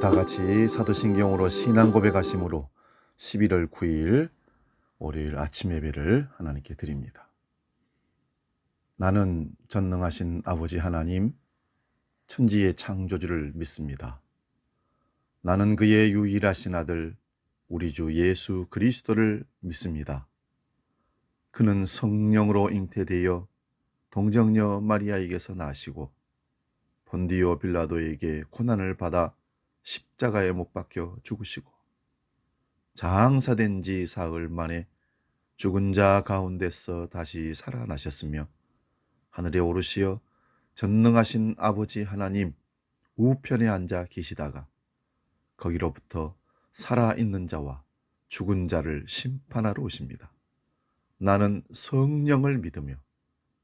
다 같이 사도신경으로 신앙 고백하심으로 11월 9일 월요일 아침 예배를 하나님께 드립니다. 나는 전능하신 아버지 하나님, 천지의 창조주를 믿습니다. 나는 그의 유일하신 아들 우리 주 예수 그리스도를 믿습니다. 그는 성령으로 잉태되어 동정녀 마리아에게서 나시고 본디오 빌라도에게 고난을 받아 십자가에 못 박혀 죽으시고 장사된 지 사흘 만에 죽은 자 가운데서 다시 살아나셨으며 하늘에 오르시어 전능하신 아버지 하나님 우편에 앉아 계시다가 거기로부터 살아있는 자와 죽은 자를 심판하러 오십니다. 나는 성령을 믿으며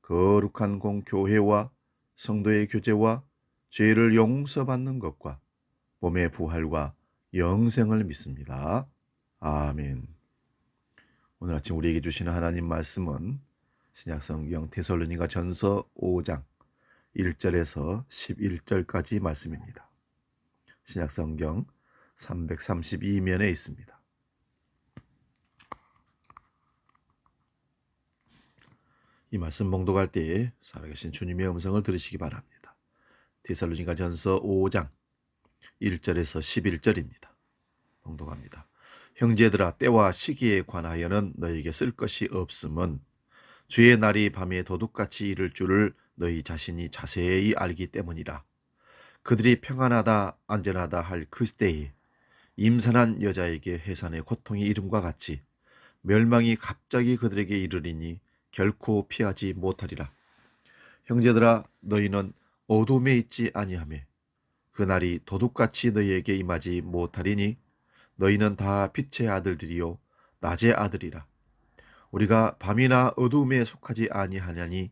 거룩한 공교회와 성도의 교제와 죄를 용서받는 것과 몸의 부활과 영생을 믿습니다. 아멘. 오늘 아침 우리에게 주시는 하나님 말씀은 신약성경 데살로니가 전서 5장 1절에서 11절까지 말씀입니다. 신약성경 332면에 있습니다. 이 말씀 봉독할 때에 살아계신 주님의 음성을 들으시기 바랍니다. 데살로니가 전서 5장 1절에서 11절입니다. 봉독합니다. 형제들아, 때와 시기에 관하여는 너희에게 쓸 것이 없음은 주의 날이 밤에 도둑같이 이를 줄을 너희 자신이 자세히 알기 때문이라. 그들이 평안하다 안전하다 할 그 때에 임산한 여자에게 해산의 고통이 이름과 같이 멸망이 갑자기 그들에게 이르리니 결코 피하지 못하리라. 형제들아, 너희는 어둠에 있지 아니하매 그 날이 도둑같이 너희에게 임하지 못하리니 너희는 다 빛의 아들들이요 낮의 아들이라. 우리가 밤이나 어둠에 속하지 아니하냐니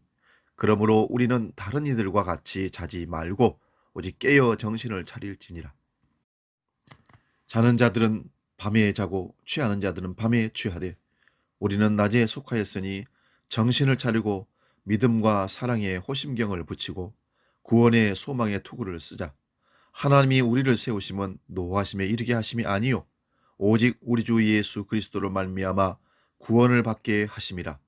그러므로 우리는 다른 이들과 같이 자지 말고 오직 깨어 정신을 차릴지니라. 자는 자들은 밤에 자고 취하는 자들은 밤에 취하되 우리는 낮에 속하였으니 정신을 차리고 믿음과 사랑에 호심경을 붙이고 구원의 소망의 투구를 쓰자. 하나님이 우리를 세우심은 노하심에 이르게 하심이 아니요 오직 우리 주 예수 그리스도로 말미암아 구원을 받게 하심이라.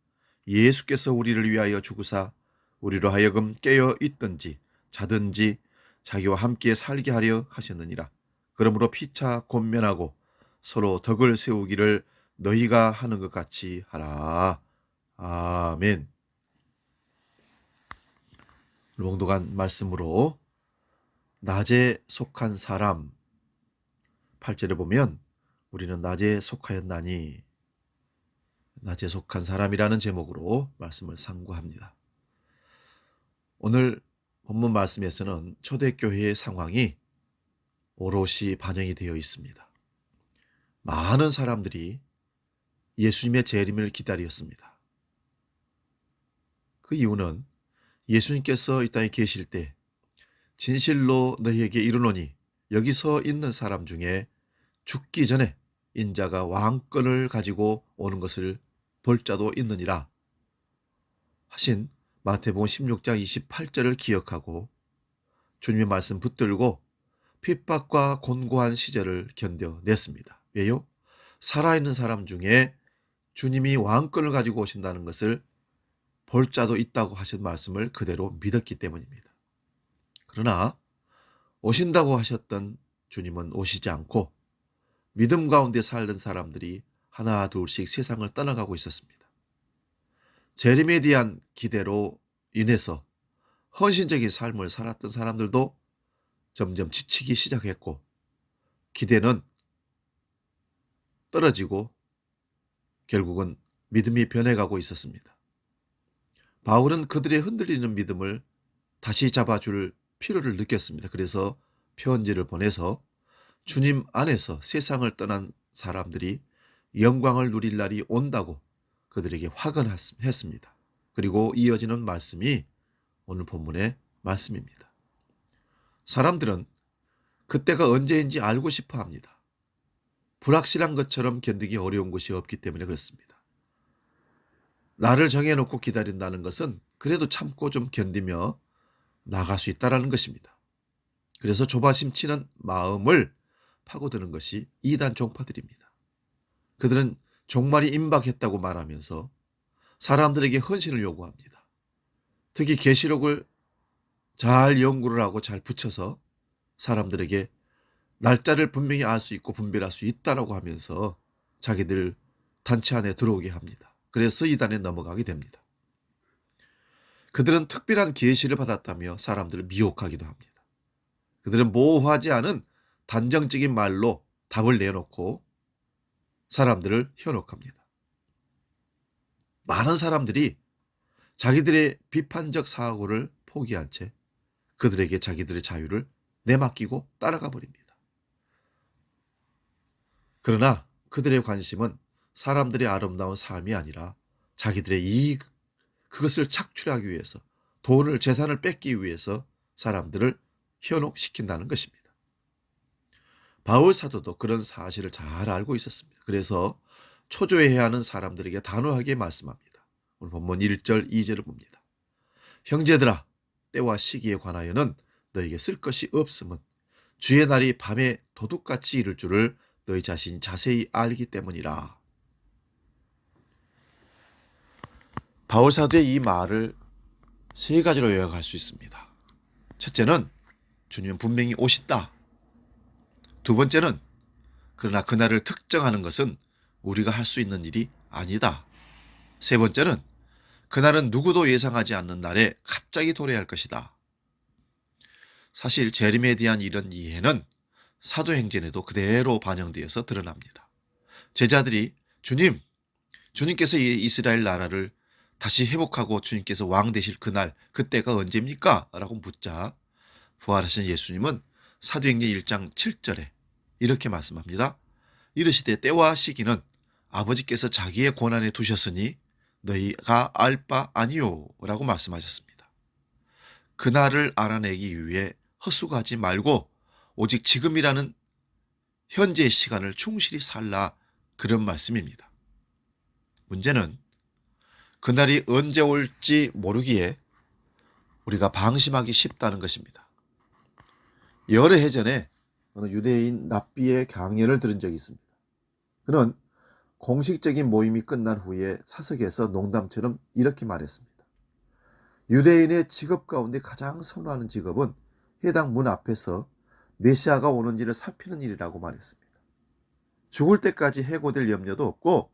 예수께서 우리를 위하여 죽으사 우리로 하여금 깨어 있든지 자든지 자기와 함께 살게 하려 하셨느니라. 그러므로 피차 권면하고 서로 덕을 세우기를 너희가 하는 것 같이 하라. 아멘. 봉독한 말씀으로 낮에 속한 사람 8절에 보면 우리는 낮에 속하였나니 낮에 속한 사람이라는 제목으로 말씀을 상고합니다. 오늘 본문 말씀에서는 초대교회의 상황이 오롯이 반영이 되어 있습니다. 많은 사람들이 예수님의 재림을 기다렸습니다. 그 이유는 예수님께서 이 땅에 계실 때 진실로 너희에게 이르노니 여기서 있는 사람 중에 죽기 전에 인자가 왕권을 가지고 오는 것을 볼 자도 있느니라 하신 마태복음 16장 28절을 기억하고 주님의 말씀 붙들고 핍박과 곤고한 시절을 견뎌냈습니다. 왜요? 살아있는 사람 중에 주님이 왕권을 가지고 오신다는 것을 볼 자도 있다고 하신 말씀을 그대로 믿었기 때문입니다. 그러나 오신다고 하셨던 주님은 오시지 않고 믿음 가운데 살던 사람들이 하나 둘씩 세상을 떠나가고 있었습니다. 재림에 대한 기대로 인해서 헌신적인 삶을 살았던 사람들도 점점 지치기 시작했고 기대는 떨어지고 결국은 믿음이 변해가고 있었습니다. 바울은 그들의 흔들리는 믿음을 다시 잡아줄 필요를 느꼈습니다. 그래서 편지를 보내서 주님 안에서 세상을 떠난 사람들이 영광을 누릴 날이 온다고 그들에게 확언했습니다. 그리고 이어지는 말씀이 오늘 본문의 말씀입니다. 사람들은 그때가 언제인지 알고 싶어 합니다. 불확실한 것처럼 견디기 어려운 것이 없기 때문에 그렇습니다. 나를 정해놓고 기다린다는 것은 그래도 참고 좀 견디며 나갈 수 있다는 것입니다. 그래서 조바심 치는 마음을 파고드는 것이 이단 종파들입니다. 그들은 종말이 임박했다고 말하면서 사람들에게 헌신을 요구합니다. 특히 계시록을 잘 연구를 하고 잘 붙여서 사람들에게 날짜를 분명히 알 수 있고 분별할 수 있다라고 하면서 자기들 단체 안에 들어오게 합니다. 그래서 이단에 넘어가게 됩니다. 그들은 특별한 계시를 받았다며 사람들을 미혹하기도 합니다. 그들은 모호하지 않은 단정적인 말로 답을 내놓고 사람들을 현혹합니다. 많은 사람들이 자기들의 비판적 사고를 포기한 채 그들에게 자기들의 자유를 내맡기고 따라가 버립니다. 그러나 그들의 관심은 사람들의 아름다운 삶이 아니라 자기들의 이익, 그것을 착취하기 위해서, 돈을, 재산을 뺏기 위해서 사람들을 현혹시킨다는 것입니다. 바울 사도도 그런 사실을 잘 알고 있었습니다. 그래서 초조해해야 하는 사람들에게 단호하게 말씀합니다. 오늘 본문 1절, 2절을 봅니다. 형제들아, 때와 시기에 관하여는 너에게 쓸 것이 없음은 주의 날이 밤에 도둑같이 이를 줄을 너희 자신이 자세히 알기 때문이라. 바울 사도의 이 말을 세 가지로 요약할 수 있습니다. 첫째는 주님은 분명히 오신다. 두 번째는 그러나 그날을 특정하는 것은 우리가 할 수 있는 일이 아니다. 세 번째는 그날은 누구도 예상하지 않는 날에 갑자기 도래할 것이다. 사실 재림에 대한 이런 이해는 사도행전에도 그대로 반영되어서 드러납니다. 제자들이 주님께서 이 이스라엘 나라를 다시 회복하고 주님께서 왕 되실 그날, 그때가 언제입니까? 라고 묻자 부활하신 예수님은 사도행전 1장 7절에 이렇게 말씀합니다. 이르시되 때와 시기는 아버지께서 자기의 권한에 두셨으니 너희가 알 바 아니요 라고 말씀하셨습니다. 그날을 알아내기 위해 헛수고하지 말고 오직 지금이라는 현재의 시간을 충실히 살라, 그런 말씀입니다. 문제는 그날이 언제 올지 모르기에 우리가 방심하기 쉽다는 것입니다. 여러 해 전에 어느 유대인 랍비의 강연을 들은 적이 있습니다. 그는 공식적인 모임이 끝난 후에 사석에서 농담처럼 이렇게 말했습니다. 유대인의 직업 가운데 가장 선호하는 직업은 해당 문 앞에서 메시아가 오는지를 살피는 일이라고 말했습니다. 죽을 때까지 해고될 염려도 없고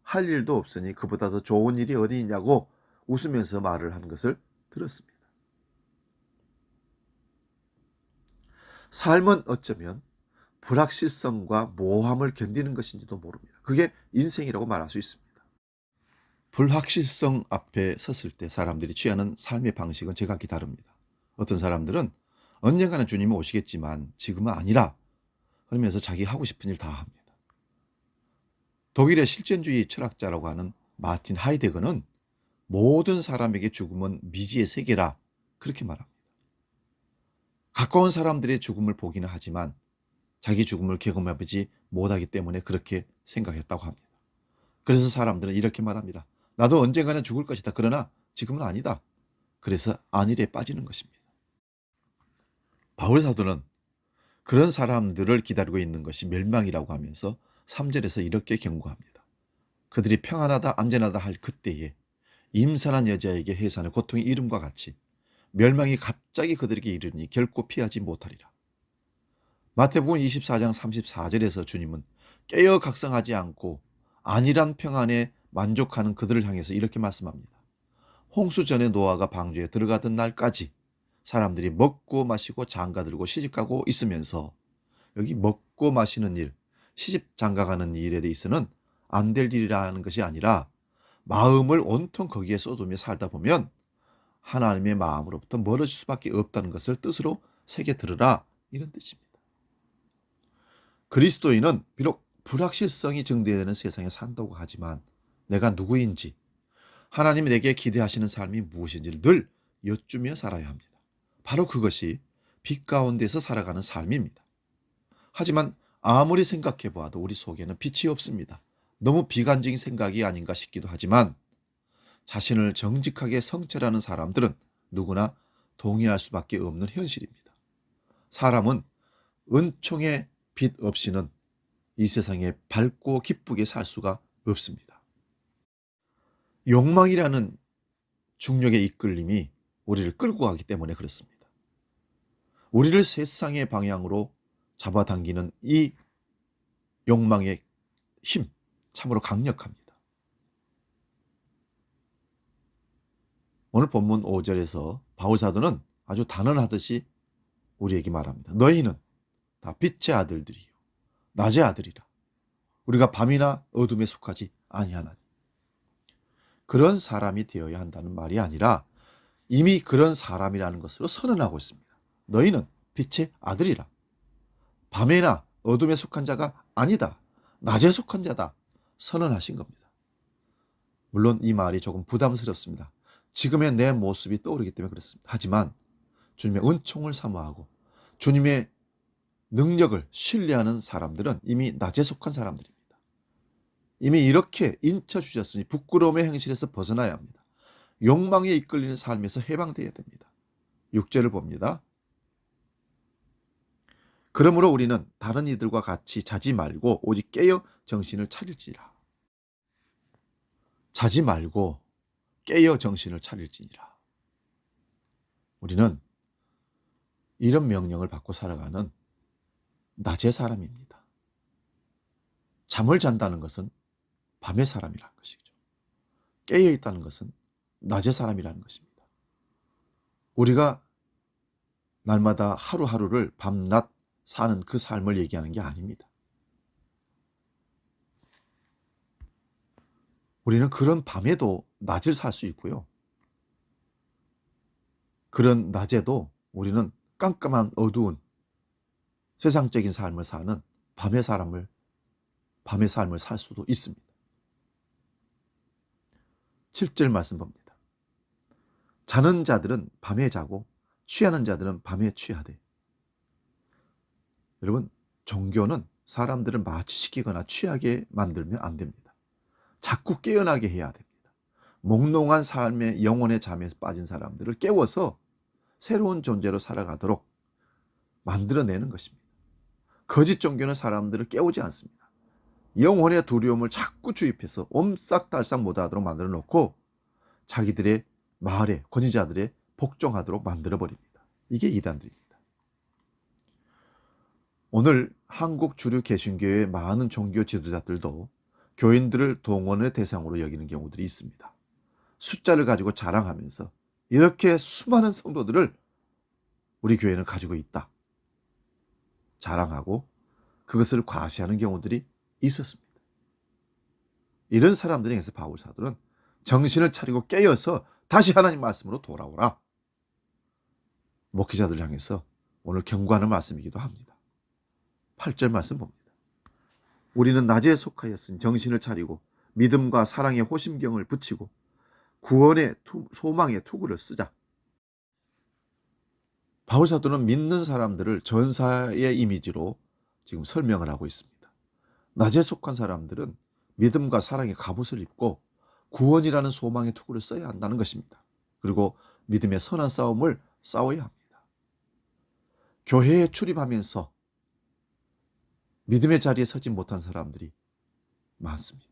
할 일도 없으니 그보다 더 좋은 일이 어디 있냐고 웃으면서 말을 한 것을 들었습니다. 삶은 어쩌면 불확실성과 모호함을 견디는 것인지도 모릅니다. 그게 인생이라고 말할 수 있습니다. 불확실성 앞에 섰을 때 사람들이 취하는 삶의 방식은 제각기 다릅니다. 어떤 사람들은 언젠가는 주님이 오시겠지만 지금은 아니라 그러면서 자기 하고 싶은 일 다 합니다. 독일의 실존주의 철학자라고 하는 마틴 하이데거는 모든 사람에게 죽음은 미지의 세계라, 그렇게 말합니다. 가까운 사람들의 죽음을 보기는 하지만 자기 죽음을 경험해보지 못하기 때문에 그렇게 생각했다고 합니다. 그래서 사람들은 이렇게 말합니다. 나도 언젠가는 죽을 것이다. 그러나 지금은 아니다. 그래서 안일에 빠지는 것입니다. 바울 사도는 그런 사람들을 기다리고 있는 것이 멸망이라고 하면서 3절에서 이렇게 경고합니다. 그들이 평안하다 안전하다 할 그때에 임산한 여자에게 해산의 고통의 이름과 같이 멸망이 갑자기 그들에게 이르니 결코 피하지 못하리라. 마태복음 24장 34절에서 주님은 깨어 각성하지 않고 안일한 평안에 만족하는 그들을 향해서 이렇게 말씀합니다. 홍수 전에 노아가 방주에 들어가던 날까지 사람들이 먹고 마시고 장가들고 시집가고 있으면서, 여기 먹고 마시는 일, 시집 장가가는 일에 대해서는 안 될 일이라는 것이 아니라 마음을 온통 거기에 쏟으며 살다 보면 하나님의 마음으로부터 멀어질 수밖에 없다는 것을 뜻으로 새겨 들으라, 이런 뜻입니다. 그리스도인은 비록 불확실성이 증대되는 세상에 산다고 하지만 내가 누구인지, 하나님이 내게 기대하시는 삶이 무엇인지를 늘 여쭈며 살아야 합니다. 바로 그것이 빛 가운데서 살아가는 삶입니다. 하지만 아무리 생각해 보아도 우리 속에는 빛이 없습니다. 너무 비관적인 생각이 아닌가 싶기도 하지만 자신을 정직하게 성찰하는 사람들은 누구나 동의할 수밖에 없는 현실입니다. 사람은 은총의 빛 없이는 이 세상에 밝고 기쁘게 살 수가 없습니다. 욕망이라는 중력의 이끌림이 우리를 끌고 가기 때문에 그렇습니다. 우리를 세상의 방향으로 잡아당기는 이 욕망의 힘, 참으로 강력합니다. 오늘 본문 5절에서 바울사도는 아주 단언하듯이 우리에게 말합니다. 너희는 다 빛의 아들들이요 낮의 아들이라. 우리가 밤이나 어둠에 속하지 아니하나니. 그런 사람이 되어야 한다는 말이 아니라 이미 그런 사람이라는 것으로 선언하고 있습니다. 너희는 빛의 아들이라. 밤에나 어둠에 속한 자가 아니다. 낮에 속한 자다. 선언하신 겁니다. 물론 이 말이 조금 부담스럽습니다. 지금의 내 모습이 떠오르기 때문에 그렇습니다. 하지만 주님의 은총을 사모하고 주님의 능력을 신뢰하는 사람들은 이미 낮에 속한 사람들입니다. 이미 이렇게 인쳐 주셨으니 부끄러움의 행실에서 벗어나야 합니다. 욕망에 이끌리는 삶에서 해방되어야 됩니다. 6절을 봅니다. 그러므로 우리는 다른 이들과 같이 자지 말고 오직 깨어 정신을 차릴지니라. 자지 말고 깨어 정신을 차릴지니라. 우리는 이런 명령을 받고 살아가는 낮의 사람입니다. 잠을 잔다는 것은 밤의 사람이라는 것이죠. 깨어 있다는 것은 낮의 사람이라는 것입니다. 우리가 날마다 하루하루를 밤낮 사는 그 삶을 얘기하는 게 아닙니다. 우리는 그런 밤에도 낮을 살 수 있고요. 그런 낮에도 우리는 깜깜한 어두운 세상적인 삶을 사는 밤의 삶을 살 수도 있습니다. 7절 말씀 봅니다. 자는 자들은 밤에 자고 취하는 자들은 밤에 취하되. 여러분, 종교는 사람들을 마취시키거나 취하게 만들면 안 됩니다. 자꾸 깨어나게 해야 됩니다. 몽롱한 삶의 영혼의 잠에 빠진 사람들을 깨워서 새로운 존재로 살아가도록 만들어내는 것입니다. 거짓 종교는 사람들을 깨우지 않습니다. 영혼의 두려움을 자꾸 주입해서 옴싹달싹 못하도록 만들어 놓고 자기들의 말에 권위자들의 복종하도록 만들어 버립니다. 이게 이단들입니다. 오늘 한국 주류 개신교의 많은 종교 지도자들도 교인들을 동원의 대상으로 여기는 경우들이 있습니다. 숫자를 가지고 자랑하면서 이렇게 수많은 성도들을 우리 교회는 가지고 있다 자랑하고 그것을 과시하는 경우들이 있었습니다. 이런 사람들에 의해서 바울 사도는 정신을 차리고 깨어서 다시 하나님 말씀으로 돌아오라. 목회자들 향해서 오늘 경고하는 말씀이기도 합니다. 8절 말씀 봅니다. 우리는 낮에 속하였으니 정신을 차리고 믿음과 사랑의 호심경을 붙이고 구원의 소망의 투구를 쓰자. 바울 사도는 믿는 사람들을 전사의 이미지로 지금 설명을 하고 있습니다. 낮에 속한 사람들은 믿음과 사랑의 갑옷을 입고 구원이라는 소망의 투구를 써야 한다는 것입니다. 그리고 믿음의 선한 싸움을 싸워야 합니다. 교회에 출입하면서 믿음의 자리에 서지 못한 사람들이 많습니다.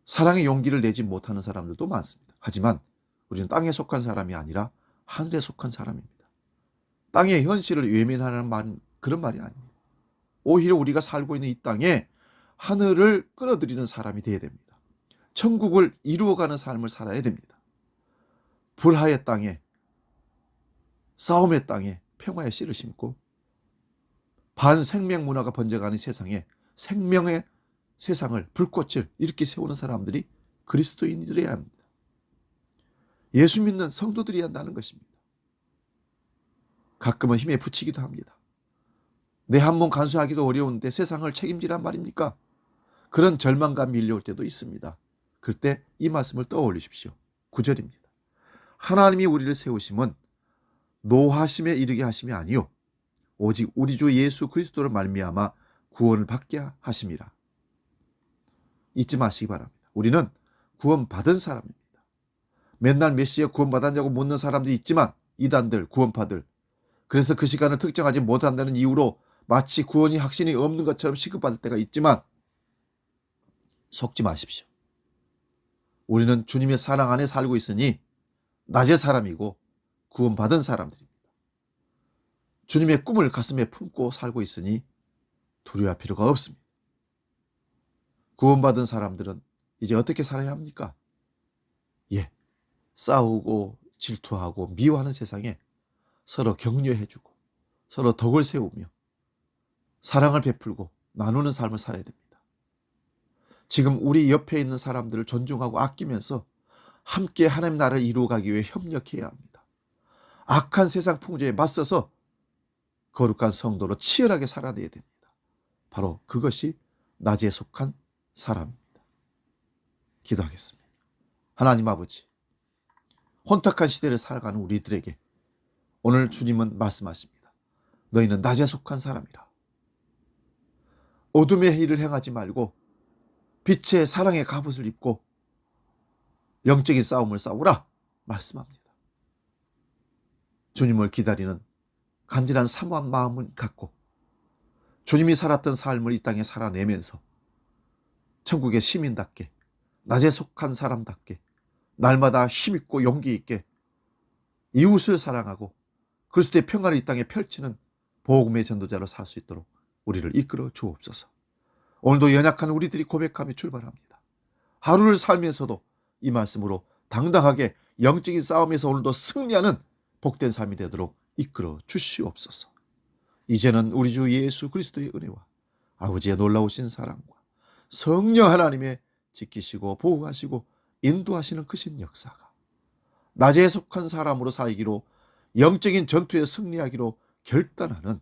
사랑의 용기를 내지 못하는 사람들도 많습니다. 하지만 우리는 땅에 속한 사람이 아니라 하늘에 속한 사람입니다. 땅의 현실을 외면하는 말은 그런 말이 아닙니다. 오히려 우리가 살고 있는 이 땅에 하늘을 끌어들이는 사람이 되어야 됩니다. 천국을 이루어가는 삶을 살아야 됩니다. 불화의 땅에, 싸움의 땅에 평화의 씨를 심고 반생명 문화가 번져가는 세상에 생명의 세상을, 불꽃을 이렇게 세우는 사람들이 그리스도인들이어야 합니다. 예수 믿는 성도들이어야 한다는 것입니다. 가끔은 힘에 부치기도 합니다. 내 한 몸 간수하기도 어려운데 세상을 책임지란 말입니까? 그런 절망감이 밀려올 때도 있습니다. 그때 이 말씀을 떠올리십시오. 9절입니다. 하나님이 우리를 세우심은 노하심에 이르게 하심이 아니요 오직 우리 주 예수 그리스도를 말미암아 구원을 받게 하심이라. 잊지 마시기 바랍니다. 우리는 구원받은 사람입니다. 맨날 메시아 구원받았냐고 묻는 사람들이 있지만 이단들, 구원파들, 그래서 그 시간을 특정하지 못한다는 이유로 마치 구원이 확신이 없는 것처럼 취급받을 때가 있지만 속지 마십시오. 우리는 주님의 사랑 안에 살고 있으니 낮의 사람이고 구원받은 사람들입니다. 주님의 꿈을 가슴에 품고 살고 있으니 두려워할 필요가 없습니다. 구원받은 사람들은 이제 어떻게 살아야 합니까? 싸우고 질투하고 미워하는 세상에 서로 격려해주고 서로 덕을 세우며 사랑을 베풀고 나누는 삶을 살아야 됩니다. 지금 우리 옆에 있는 사람들을 존중하고 아끼면서 함께 하나님 나라를 이루어가기 위해 협력해야 합니다. 악한 세상 풍조에 맞서서 거룩한 성도로 치열하게 살아내야 됩니다. 바로 그것이 낮에 속한 사람입니다. 기도하겠습니다. 하나님 아버지, 혼탁한 시대를 살아가는 우리들에게 오늘 주님은 말씀하십니다. 너희는 낮에 속한 사람이라. 어둠의 일을 행하지 말고 빛의 사랑의 갑옷을 입고 영적인 싸움을 싸우라 말씀합니다. 주님을 기다리는 간절한 사모한 마음을 갖고 주님이 살았던 삶을 이 땅에 살아내면서 천국의 시민답게 낮에 속한 사람답게 날마다 힘있고 용기 있게 이웃을 사랑하고 그리스도의 평화를 이 땅에 펼치는 복음의 전도자로 살 수 있도록 우리를 이끌어 주옵소서. 오늘도 연약한 우리들이 고백하며 출발합니다. 하루를 살면서도 이 말씀으로 당당하게 영적인 싸움에서 오늘도 승리하는 복된 삶이 되도록 이끌어 주시옵소서. 이제는 우리 주 예수 그리스도의 은혜와 아버지의 놀라우신 사랑과 성령 하나님의 지키시고 보호하시고 인도하시는 크신 역사가 낮에 속한 사람으로 살기로 영적인 전투에 승리하기로 결단하는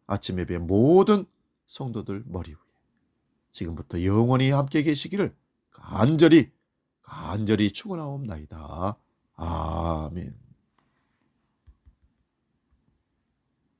아침 예배 모든 성도들 머리 위에 지금부터 영원히 함께 계시기를 간절히 축원하옵나이다. 아멘.